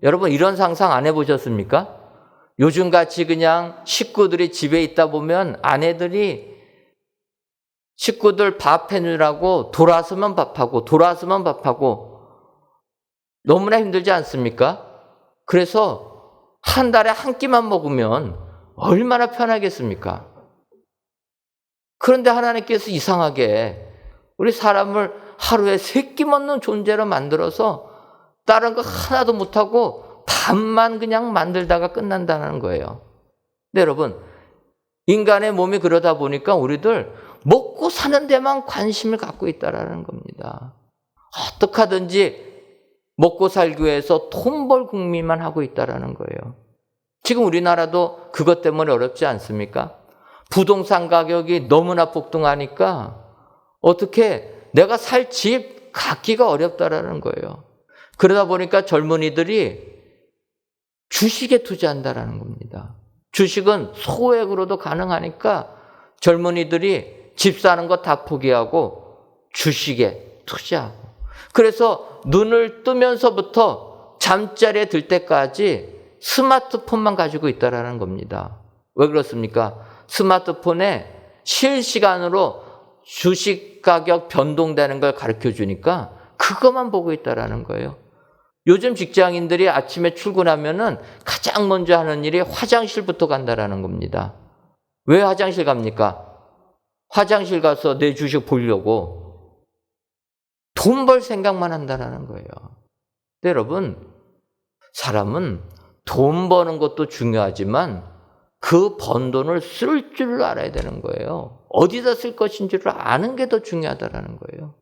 여러분, 이런 상상 안 해보셨습니까? 요즘같이 그냥 식구들이 집에 있다 보면 아내들이 식구들 밥 해주라고 돌아서면 밥하고 돌아서면 밥하고 너무나 힘들지 않습니까? 그래서 한 달에 한 끼만 먹으면 얼마나 편하겠습니까? 그런데 하나님께서 이상하게 우리 사람을 하루에 3끼 먹는 존재로 만들어서 다른 거 하나도 못하고 밥만 그냥 만들다가 끝난다는 거예요. 근데 여러분, 인간의 몸이 그러다 보니까 우리들 먹고 사는 데만 관심을 갖고 있다는 겁니다. 어떻게 하든지 먹고 살기 위해서 돈 벌 국민만 하고 있다는 거예요. 지금 우리나라도 그것 때문에 어렵지 않습니까? 부동산 가격이 너무나 폭등하니까 어떻게 내가 살 집 갖기가 어렵다라는 거예요. 그러다 보니까 젊은이들이 주식에 투자한다라는 겁니다. 주식은 소액으로도 가능하니까 젊은이들이 집 사는 거 다 포기하고 주식에 투자하고, 그래서 눈을 뜨면서부터 잠자리에 들 때까지 스마트폰만 가지고 있다라는 겁니다. 왜 그렇습니까? 스마트폰에 실시간으로 주식 가격 변동되는 걸 가르쳐 주니까 그것만 보고 있다라는 거예요. 요즘 직장인들이 아침에 출근하면은 가장 먼저 하는 일이 화장실부터 간다라는 겁니다. 왜 화장실 갑니까? 화장실 가서 내 주식 보려고 돈 벌 생각만 한다라는 거예요. 근데 여러분, 사람은 돈 버는 것도 중요하지만 그 번 돈을 쓸 줄 알아야 되는 거예요. 어디다 쓸 것인지를 아는 게 더 중요하다라는 거예요.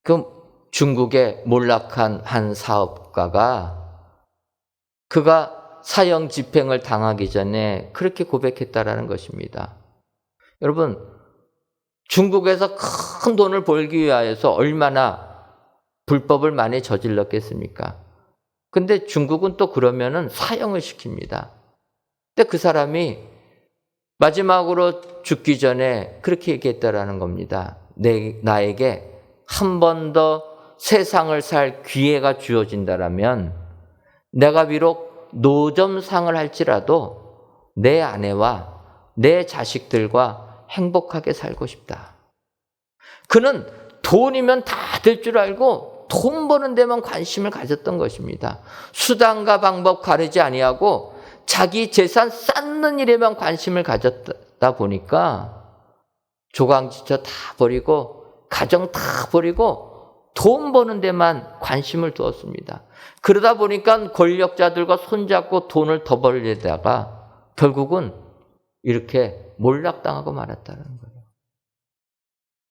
그 중국의 몰락한 한 사업가가 그가 사형 집행을 당하기 전에 그렇게 고백했다라는 것입니다. 여러분, 중국에서 큰 돈을 벌기 위하여서 얼마나 불법을 많이 저질렀겠습니까? 근데 중국은 또 그러면은 사형을 시킵니다. 근데 그 사람이 마지막으로 죽기 전에 그렇게 얘기했다라는 겁니다. 나에게 한 번 더 세상을 살 기회가 주어진다라면 내가 비록 노점상을 할지라도 내 아내와 내 자식들과 행복하게 살고 싶다. 그는 돈이면 다 될 줄 알고 돈 버는 데만 관심을 가졌던 것입니다. 수단과 방법 가리지 아니하고 자기 재산 쌓는 일에만 관심을 가졌다 보니까 조강지처 다 버리고 가정 다 버리고 돈 버는 데만 관심을 두었습니다. 그러다 보니까 권력자들과 손잡고 돈을 더 벌려다가 결국은 이렇게 몰락당하고 말았다는 거예요.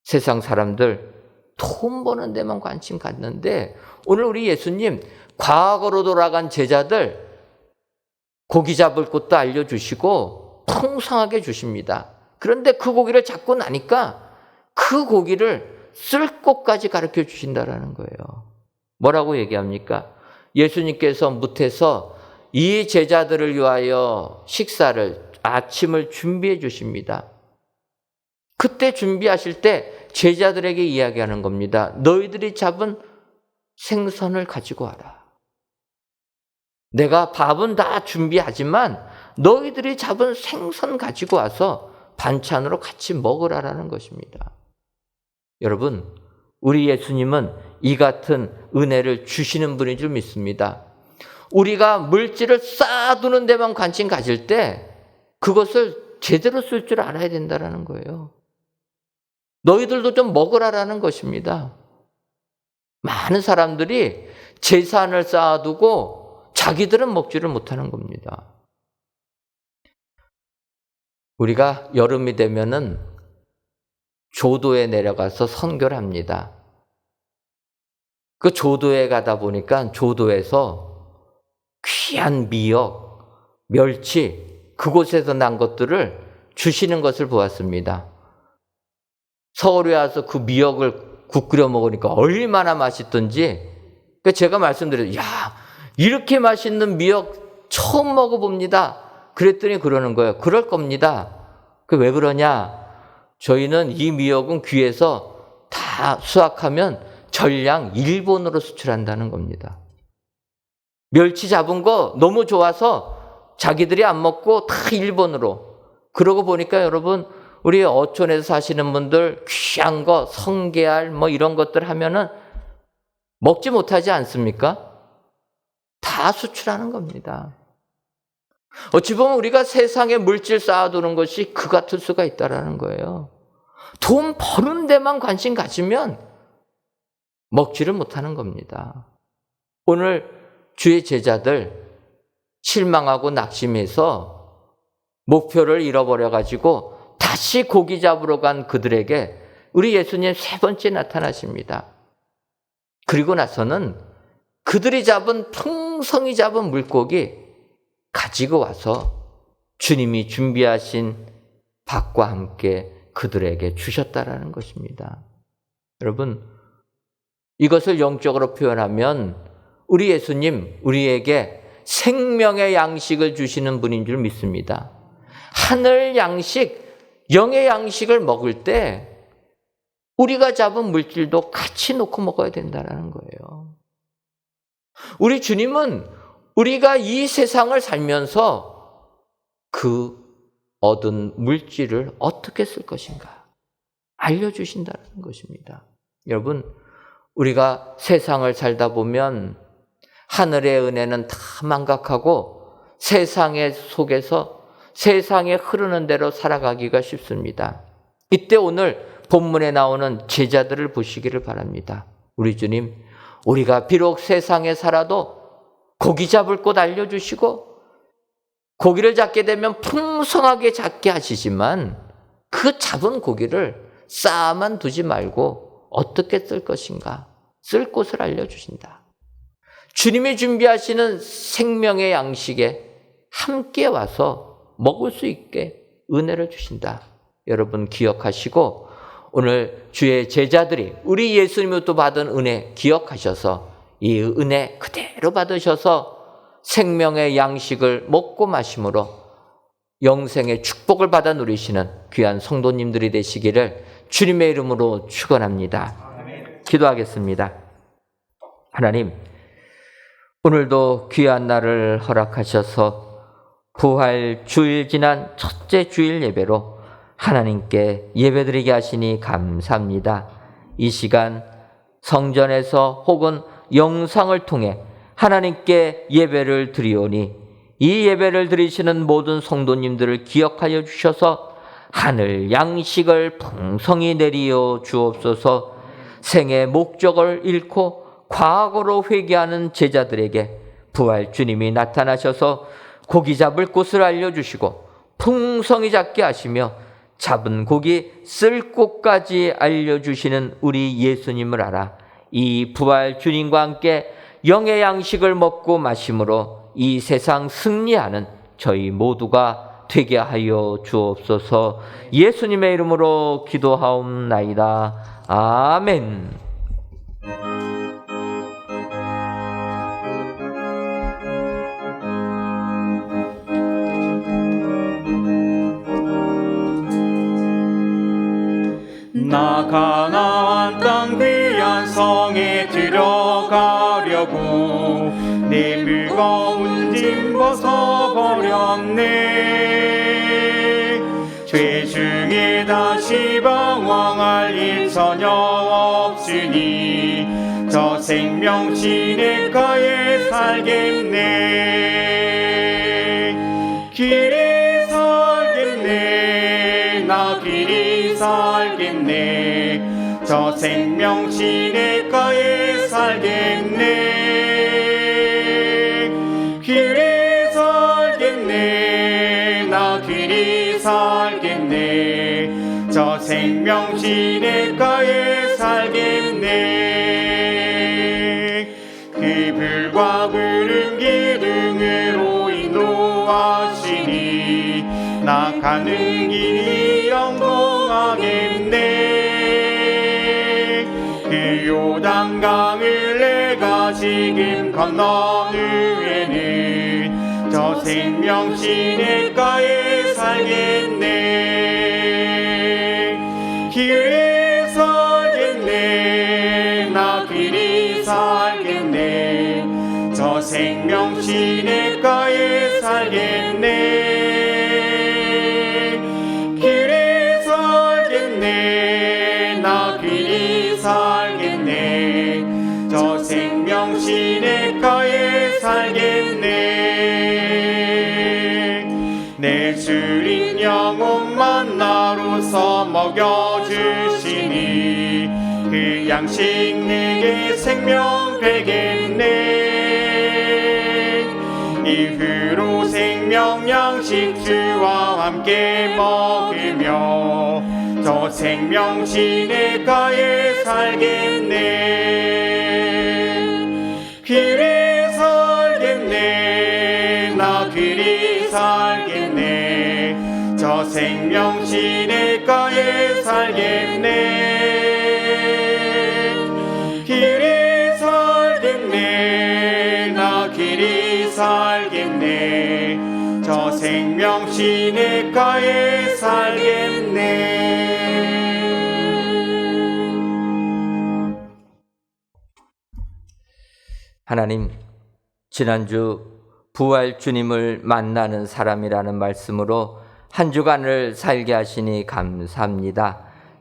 세상 사람들 돈 버는 데만 관심 갖는데 오늘 우리 예수님 과거로 돌아간 제자들 고기 잡을 곳도 알려주시고 풍성하게 주십니다. 그런데 그 고기를 잡고 나니까 그 고기를 쓸 곳까지 가르쳐 주신다라는 거예요. 뭐라고 얘기합니까? 예수님께서 무태서 이 제자들을 위하여 아침을 준비해 주십니다. 그때 준비하실 때 제자들에게 이야기하는 겁니다. 너희들이 잡은 생선을 가지고 와라. 내가 밥은 다 준비하지만 너희들이 잡은 생선 가지고 와서 반찬으로 같이 먹으라라는 것입니다. 여러분, 우리 예수님은 이 같은 은혜를 주시는 분인 줄 믿습니다. 우리가 물질을 쌓아두는 데만 관심 가질 때 그것을 제대로 쓸 줄 알아야 된다는 거예요. 너희들도 좀 먹으라라는 것입니다. 많은 사람들이 재산을 쌓아두고 자기들은 먹지를 못하는 겁니다. 우리가 여름이 되면은 조도에 내려가서 선교를 합니다. 그 조도에 가다 보니까 조도에서 귀한 미역, 멸치, 그곳에서 난 것들을 주시는 것을 보았습니다. 서울에 와서 그 미역을 국 끓여 먹으니까 얼마나 맛있던지, 제가 말씀드려요. 야, 이렇게 맛있는 미역 처음 먹어봅니다. 그랬더니 그러는 거예요. 그럴 겁니다. 왜 그러냐? 저희는 이 미역은 귀에서 다 수확하면 전량 일본으로 수출한다는 겁니다. 멸치 잡은 거 너무 좋아서 자기들이 안 먹고 다 일본으로. 그러고 보니까 여러분, 우리 어촌에서 사시는 분들 귀한 거, 성게알 뭐 이런 것들 하면은 먹지 못하지 않습니까? 다 수출하는 겁니다. 어찌 보면 우리가 세상에 물질 쌓아두는 것이 그 같을 수가 있다라는 거예요. 돈 버는 데만 관심 가지면 먹지를 못하는 겁니다. 오늘 주의 제자들 실망하고 낙심해서 목표를 잃어버려가지고 다시 고기 잡으러 간 그들에게 우리 예수님 세 번째 나타나십니다. 그리고 나서는 그들이 잡은 풍성히 잡은 물고기 가지고 와서 주님이 준비하신 밥과 함께 그들에게 주셨다라는 것입니다. 여러분, 이것을 영적으로 표현하면 우리 예수님 우리에게 생명의 양식을 주시는 분인 줄 믿습니다. 하늘 양식, 영의 양식을 먹을 때 우리가 잡은 물질도 같이 놓고 먹어야 된다는 거예요. 우리 주님은 우리가 이 세상을 살면서 그 얻은 물질을 어떻게 쓸 것인가 알려주신다는 것입니다. 여러분, 우리가 세상을 살다 보면 하늘의 은혜는 다 망각하고 세상의 속에서 세상에 흐르는 대로 살아가기가 쉽습니다. 이때 오늘 본문에 나오는 제자들을 보시기를 바랍니다. 우리 주님, 우리가 비록 세상에 살아도 고기 잡을 곳 알려주시고 고기를 잡게 되면 풍성하게 잡게 하시지만 그 잡은 고기를 쌓아만 두지 말고 어떻게 쓸 것인가 쓸 곳을 알려주신다. 주님이 준비하시는 생명의 양식에 함께 와서 먹을 수 있게 은혜를 주신다. 여러분 기억하시고 오늘 주의 제자들이 우리 예수님으로부터 받은 은혜 기억하셔서 이 은혜 그대로 받으셔서 생명의 양식을 먹고 마심으로 영생의 축복을 받아 누리시는 귀한 성도님들이 되시기를 주님의 이름으로 축원합니다. 기도하겠습니다. 하나님, 오늘도 귀한 날을 허락하셔서 부활 주일 지난 첫째 주일 예배로 하나님께 예배드리게 하시니 감사합니다. 이 시간 성전에서 혹은 영상을 통해 하나님께 예배를 드리오니 이 예배를 드리시는 모든 성도님들을 기억하여 주셔서 하늘 양식을 풍성히 내리어 주옵소서. 생의 목적을 잃고 과거로 회개하는 제자들에게 부활 주님이 나타나셔서 고기 잡을 곳을 알려주시고 풍성히 잡게 하시며 잡은 고기 쓸 곳까지 알려주시는 우리 예수님을 알아 이 부활 주님과 함께 영의 양식을 먹고 마심으로 이 세상 승리하는 저희 모두가 되게 하여 주옵소서. 예수님의 이름으로 기도하옵나이다. 아멘. 나 가나안 땅 귀한 성에 들어가려고 내 무거운 짐 벗어버렸네. 죄 중에 다시 방황할 일 전혀 없으니 저 생명 시냇가에 살겠네. 길이 살겠네. 나 길이 살겠네. 저 생명 시냇가에 살겠네. 길이 살겠네. 나 길이 살겠네. 생명 시냇가에 살겠네. 그 불과 구름 기둥으로 인도하시니 나 가는 길이 영롱하겠네. 그 요단강을 내가 지금 건너 후에는 저 생명 시냇가에 살겠네. 길이 살겠네. 나 길이 살겠네. 저 생명 시냇가에 살겠네. 길이 살겠네. 나 길이 살겠네. 저 생명 시냇가에 살겠네. 내 주린 영혼 만나로서 먹여주시니 그 양식 내게 생명 되겠네. 이후로 생명 양식 주와 함께 먹으며 저 생명 시냇가에 살겠네. 길이 살겠네. 나 길이 살겠네. 저 생명 시냇가에 살겠네. 길이 살겠네. 나 길이 살겠네. 저 생명 시냇가에 살겠네. 하나님, 지난주 부활 주님을 만나는 사람이라는 말씀으로 한 주간을 살게 하시니 감사합니다.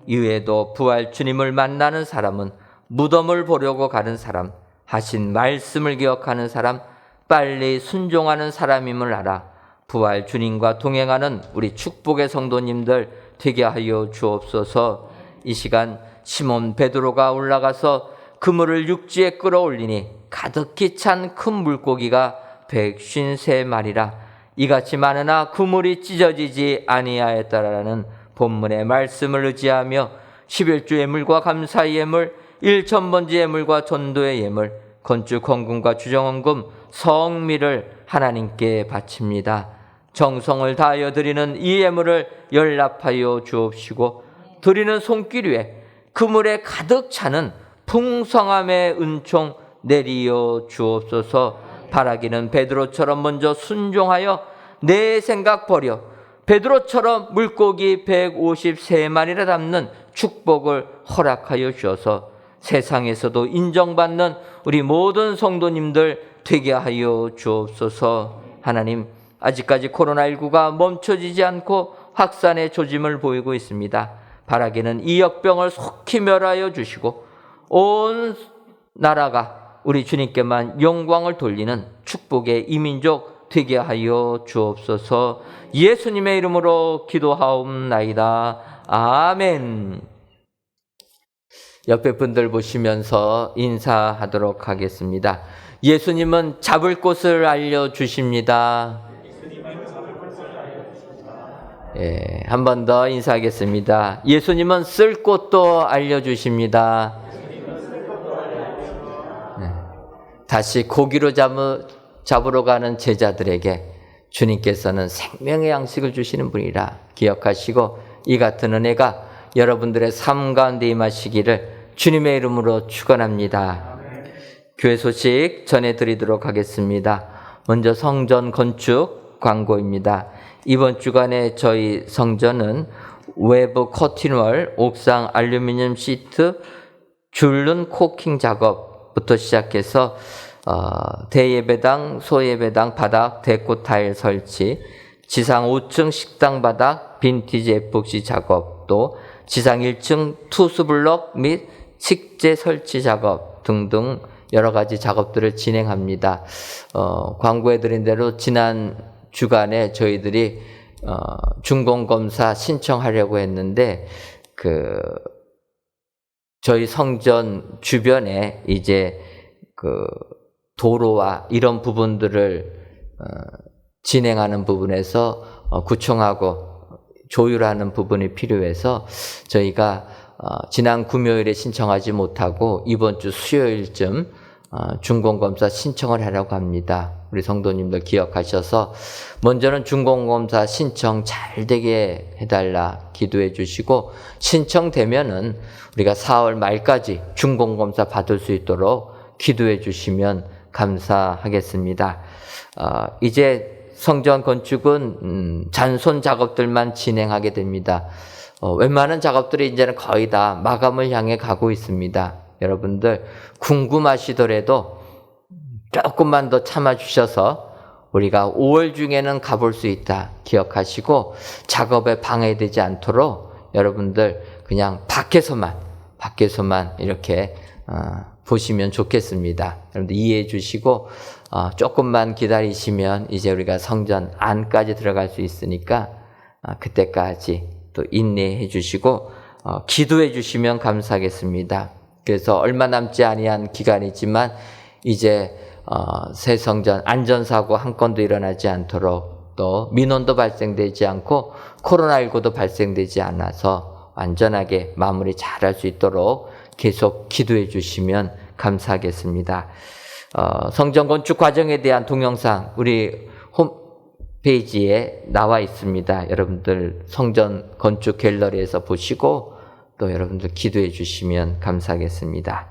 이외에도 부활 주님을 만나는 사람은 무덤을 보려고 가는 사람, 하신 말씀을 기억하는 사람, 빨리 순종하는 사람임을 알아 부활 주님과 동행하는 우리 축복의 성도님들 되게 하여 주옵소서. 이 시간 시몬 베드로가 올라가서 그물을 육지에 끌어올리니 가득히 찬 큰 물고기가 153마리라. 이같이 많으나 그물이 찢어지지 아니하였다라는 본문의 말씀을 의지하며 11주 예물과 감사의 예물, 1천번지 예물과 전도의 예물, 건축 헌금과 주정헌금, 성미를 하나님께 바칩니다. 정성을 다하여 드리는 이 예물을 연락하여 주옵시고 드리는 손길 위에 그물에 가득 차는 풍성함의 은총 내리어 주옵소서. 바라기는 베드로처럼 먼저 순종하여 내 생각 버려 베드로처럼 물고기 153마리를 담는 축복을 허락하여 주셔서 세상에서도 인정받는 우리 모든 성도님들 되게 하여 주옵소서. 하나님, 아직까지 코로나19가 멈춰지지 않고 확산의 조짐을 보이고 있습니다. 바라기는 이 역병을 속히 멸하여 주시고 온 나라가 우리 주님께만 영광을 돌리는 축복의 이민족 되게 하여 주옵소서. 예수님의 이름으로 기도하옵나이다. 아멘. 옆에 분들 보시면서 인사하도록 하겠습니다. 예수님은 잡을 곳을 알려주십니다. 한 번 더 인사하겠습니다. 예수님은 쓸 곳도 알려주십니다. 다시 고기로 잡으러 가는 제자들에게 주님께서는 생명의 양식을 주시는 분이라 기억하시고 이 같은 은혜가 여러분들의 삶 가운데 임하시기를 주님의 이름으로 축원합니다. 교회 소식 전해드리도록 하겠습니다. 먼저 성전 건축 광고입니다. 이번 주간에 저희 성전은 외부 커튼월, 옥상 알루미늄 시트, 줄눈 코킹 작업부터 시작해서 대예배당, 소예배당 바닥 데코 타일 설치, 지상 5층 식당 바닥 빈티지 에폭시 작업, 또 지상 1층 투수블럭 및 식재 설치 작업 등등 여러 가지 작업들을 진행합니다. 광고해드린 대로 지난 주간에 저희들이 준공검사 신청하려고 했는데 저희 성전 주변에 이제 도로와 이런 부분들을 진행하는 부분에서 구청하고 조율하는 부분이 필요해서 저희가 지난 금요일에 신청하지 못하고 이번 주 수요일쯤 준공검사 신청을 하려고 합니다. 우리 성도님들 기억하셔서 먼저는 준공검사 신청 잘 되게 해달라 기도해 주시고, 신청되면은 우리가 4월 말까지 준공검사 받을 수 있도록 기도해 주시면 감사하겠습니다. 이제 성전 건축은 잔손 작업들만 진행하게 됩니다. 웬만한 작업들이 이제는 거의 다 마감을 향해 가고 있습니다. 여러분들 궁금하시더라도 조금만 더 참아주셔서 우리가 5월 중에는 가볼 수 있다 기억하시고, 작업에 방해되지 않도록 여러분들 그냥 밖에서만 이렇게 보시면 좋겠습니다. 여러분들 이해해 주시고 조금만 기다리시면 이제 우리가 성전 안까지 들어갈 수 있으니까 그때까지 또 인내해 주시고 기도해 주시면 감사하겠습니다. 그래서 얼마 남지 아니한 기간이지만 이제 새 성전 안전사고 한 건도 일어나지 않도록, 또 민원도 발생되지 않고 코로나19도 발생되지 않아서 안전하게 마무리 잘할 수 있도록 계속 기도해 주시면 감사하겠습니다. 성전 건축 과정에 대한 동영상 우리 홈페이지에 나와 있습니다. 여러분들 성전 건축 갤러리에서 보시고 또 여러분들 기도해 주시면 감사하겠습니다.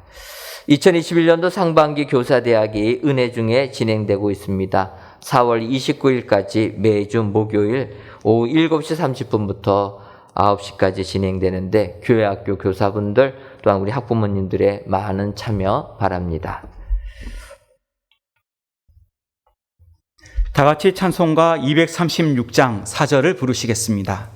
2021년도 상반기 교사대학이 은혜 중에 진행되고 있습니다. 4월 29일까지 매주 목요일 오후 7시 30분부터 9시까지 진행되는데 교회학교 교사분들 또한 우리 학부모님들의 많은 참여 바랍니다. 다 같이 찬송가 236장 4절을 부르시겠습니다.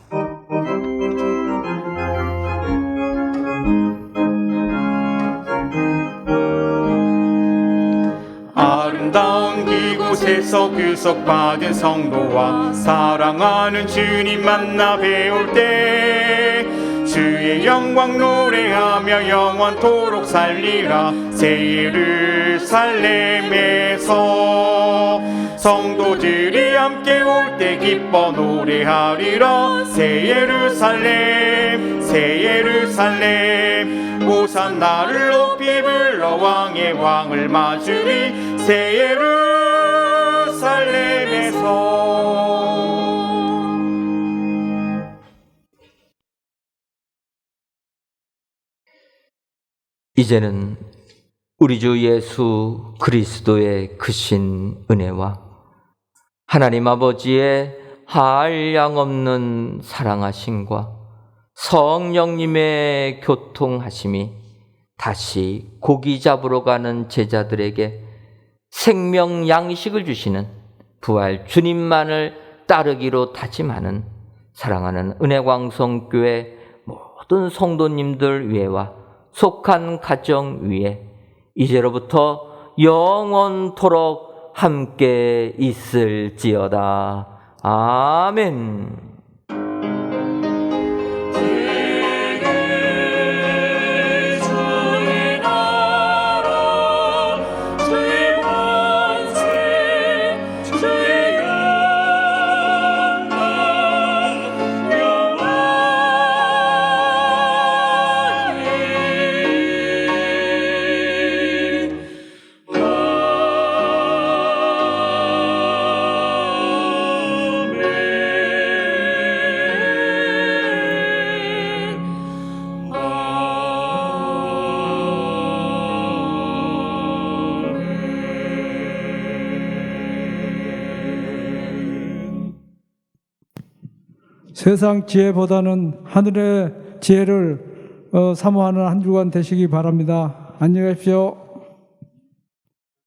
아름다운 그곳에서 교섭받은 성도와 사랑하는 주님 만나 배울 때 주의 영광 노래하며 영원토록 살리라. 새 예루살렘에서 성도들이 함께 올 때 기뻐 노래하리라. 새 예루살렘 새 예루살렘 호산나를 높이 불러 왕의 왕을 맞으리. 새 예루살렘에서 이제는 우리 주 예수 그리스도의 크신 은혜와 하나님 아버지의 한량없는 사랑하심과 성령님의 교통하심이 다시 고기 잡으러 가는 제자들에게 생명 양식을 주시는 부활 주님만을 따르기로 다짐하는 사랑하는 은혜광성교회 모든 성도님들 위에와 속한 가정 위에 이제로부터 영원토록 함께 있을지어다. 아멘. 세상 지혜보다는 하늘의 지혜를 사모하는 한 주간 되시기 바랍니다. 안녕히 가십시오.